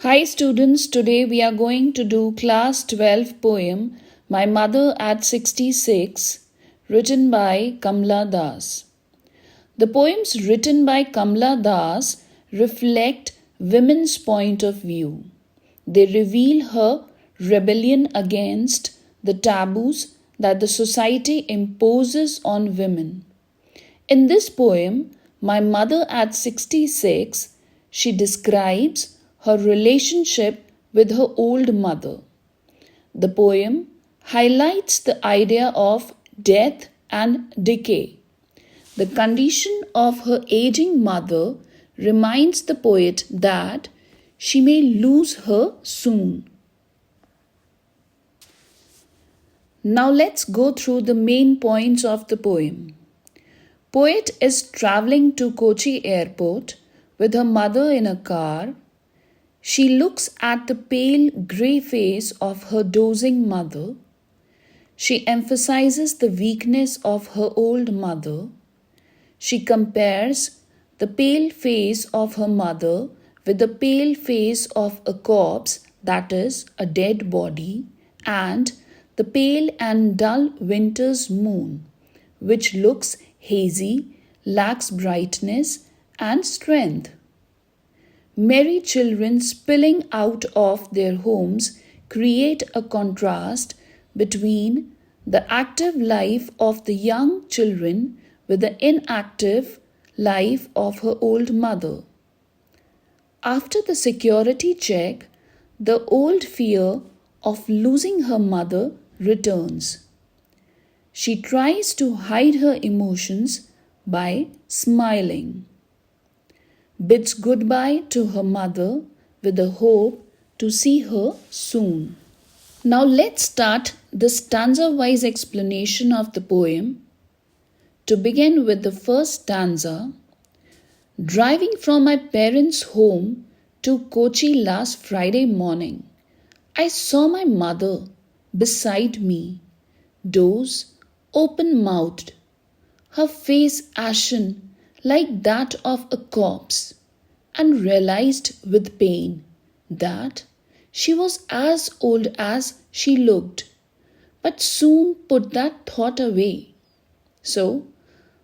Hi students, today we are going to do class 12 poem My Mother at 66 written by Kamla Das. The poems written by Kamla Das reflect women's point of view. They reveal her rebellion against the taboos that the society imposes on women. In this poem, My Mother at 66, she describes her relationship with her old mother. The poem highlights the idea of death and decay. The condition of her aging mother reminds the poet that she may lose her soon. Now let's go through the main points of the poem. Poet is traveling to Kochi airport with her mother in a car. She looks at the pale grey face of her dozing mother. She emphasizes the weakness of her old mother. She compares the pale face of her mother with the pale face of a corpse, that is, a dead body, and the pale and dull winter's moon, which looks hazy, lacks brightness and strength. Merry children spilling out of their homes create a contrast between the active life of the young children with the inactive life of her old mother. After the security check, the old fear of losing her mother returns. She tries to hide her emotions by smiling. Bids goodbye to her mother with the hope to see her soon. Now let's start the stanza-wise explanation of the poem. To begin with the first stanza, driving from my parents' home to Kochi last Friday morning, I saw my mother beside me, doze, open-mouthed, her face ashen like that of a corpse, and realized with pain that she was as old as she looked, but soon put that thought away. So,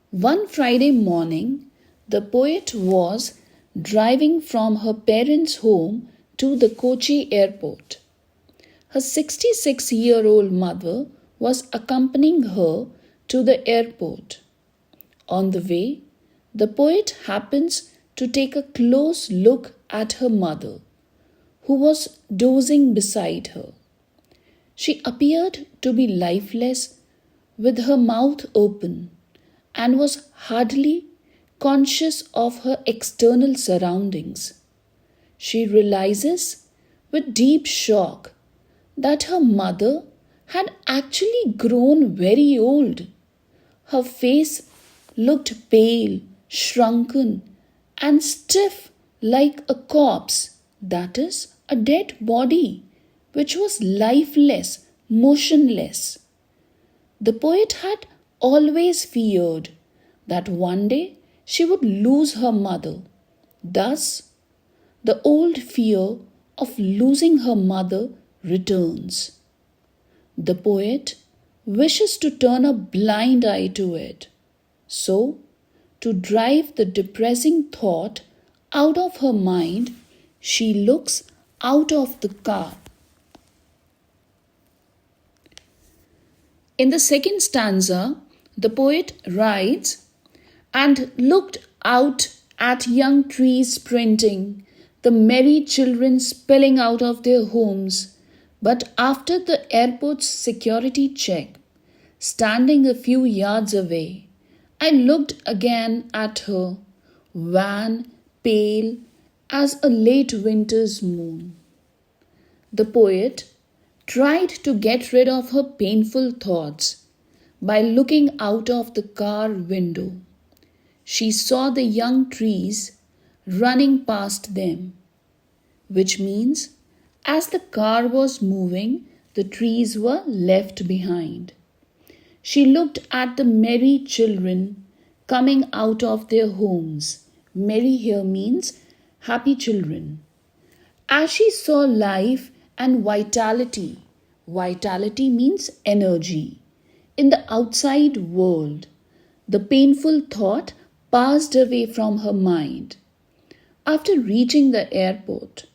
one Friday morning, the poet was driving from her parents' home to the Kochi airport. Her 66-year-old mother was accompanying her to the airport. On the way, the poet happens to take a close look at her mother, who was dozing beside her. She appeared to be lifeless with her mouth open and was hardly conscious of her external surroundings. She realizes with deep shock that her mother had actually grown very old. Her face looked pale, shrunken, and stiff like a corpse, that is, a dead body, which was lifeless, motionless. The poet had always feared that one day she would lose her mother. Thus, the old fear of losing her mother returns. The poet wishes to turn a blind eye to it. So, to drive the depressing thought out of her mind, she looks out of the car. In the second stanza, the poet writes, and looked out at young trees sprinting, the merry children spilling out of their homes. But after the airport's security check, standing a few yards away, I looked again at her, wan, pale as a late winter's moon. The poet tried to get rid of her painful thoughts by looking out of the car window. She saw the young trees running past them, which means as the car was moving, the trees were left behind. She looked at the merry children coming out of their homes. Merry here means happy children. As she saw life and vitality, vitality means energy, in the outside world, the painful thought passed away from her mind. After reaching the airport,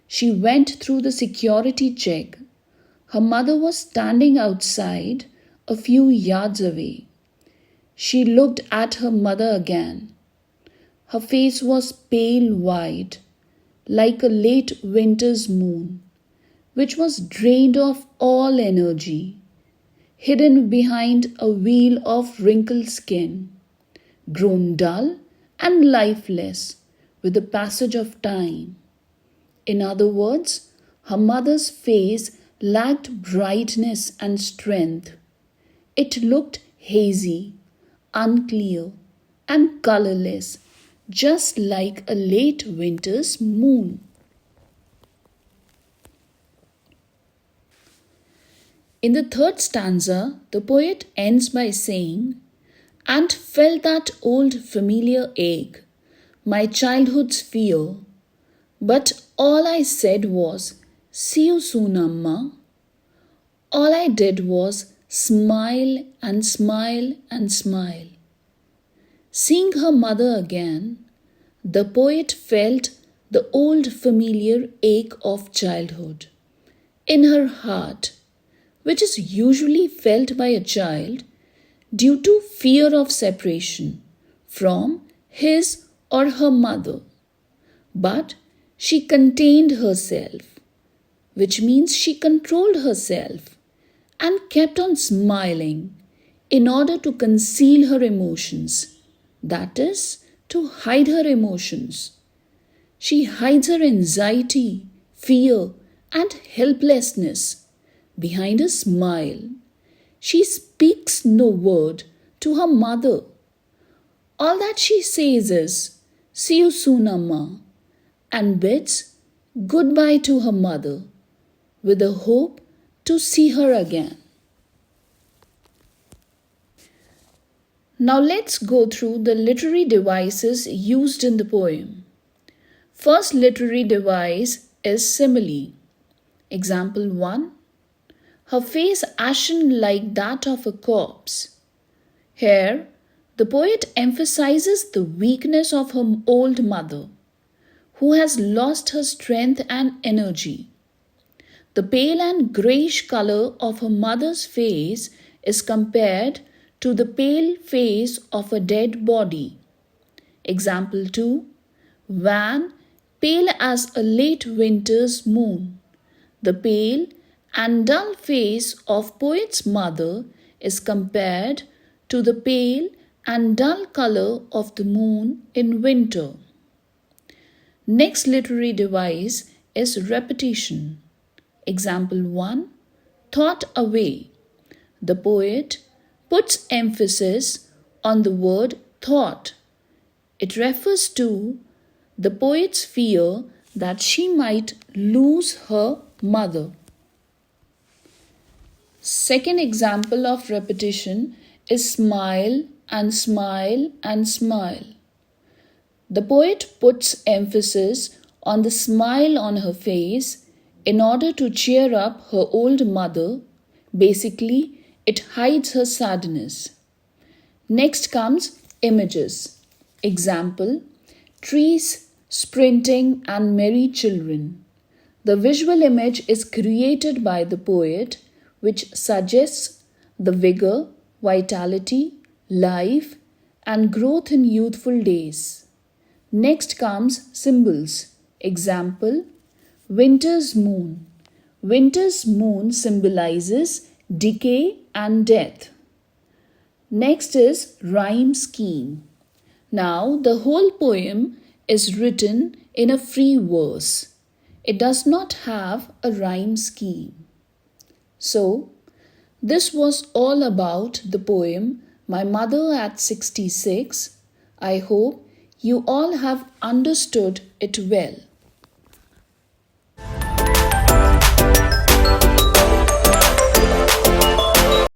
she went through the security check. Her mother was standing outside a few yards away. She looked at her mother again. Her face was pale white, like a late winter's moon, which was drained of all energy, hidden behind a veil of wrinkled skin, grown dull and lifeless with the passage of time. In other words, her mother's face lacked brightness and strength. It looked hazy, unclear, and colorless, just like a late winter's moon. In the third stanza, the poet ends by saying, "And felt that old familiar ache, my childhood's fear, but all I said was, 'See you soon, Amma.' All I did was smile and smile and smile." Seeing her mother again, the poet felt the old familiar ache of childhood in her heart, which is usually felt by a child due to fear of separation from his or her mother. But she contained herself, which means she controlled herself and kept on smiling in order to conceal her emotions, that is, to hide her emotions. She hides her anxiety, fear, and helplessness behind a smile. She speaks no word to her mother. All that she says is, "See you soon, Amma," and bids goodbye to her mother with the hope to see her again. Now let's go through the literary devices used in the poem. First literary device is simile. Example 1. Her face ashen like that of a corpse. Here, the poet emphasizes the weakness of her old mother, who has lost her strength and energy. The pale and greyish color of her mother's face is compared to the pale face of a dead body. Example 2. Wan, pale as a late winter's moon. The pale and dull face of poet's mother is compared to the pale and dull color of the moon in winter. Next literary device is repetition. Example 1. Thought away. The poet puts emphasis on the word thought. It refers to the poet's fear that she might lose her mother. Second example of repetition is smile and smile and smile. The poet puts emphasis on the smile on her face in order to cheer up her old mother. Basically, it hides her sadness. Next comes images. Example, trees, sprinting, and merry children. The visual image is created by the poet, which suggests the vigor, vitality, life, and growth in youthful days. Next comes symbols. Example, winter's moon. Winter's moon symbolizes decay and death. Next is rhyme scheme. Now the whole poem is written in a free verse. It does not have a rhyme scheme. So, this was all about the poem My Mother at 66. I hope you all have understood it well.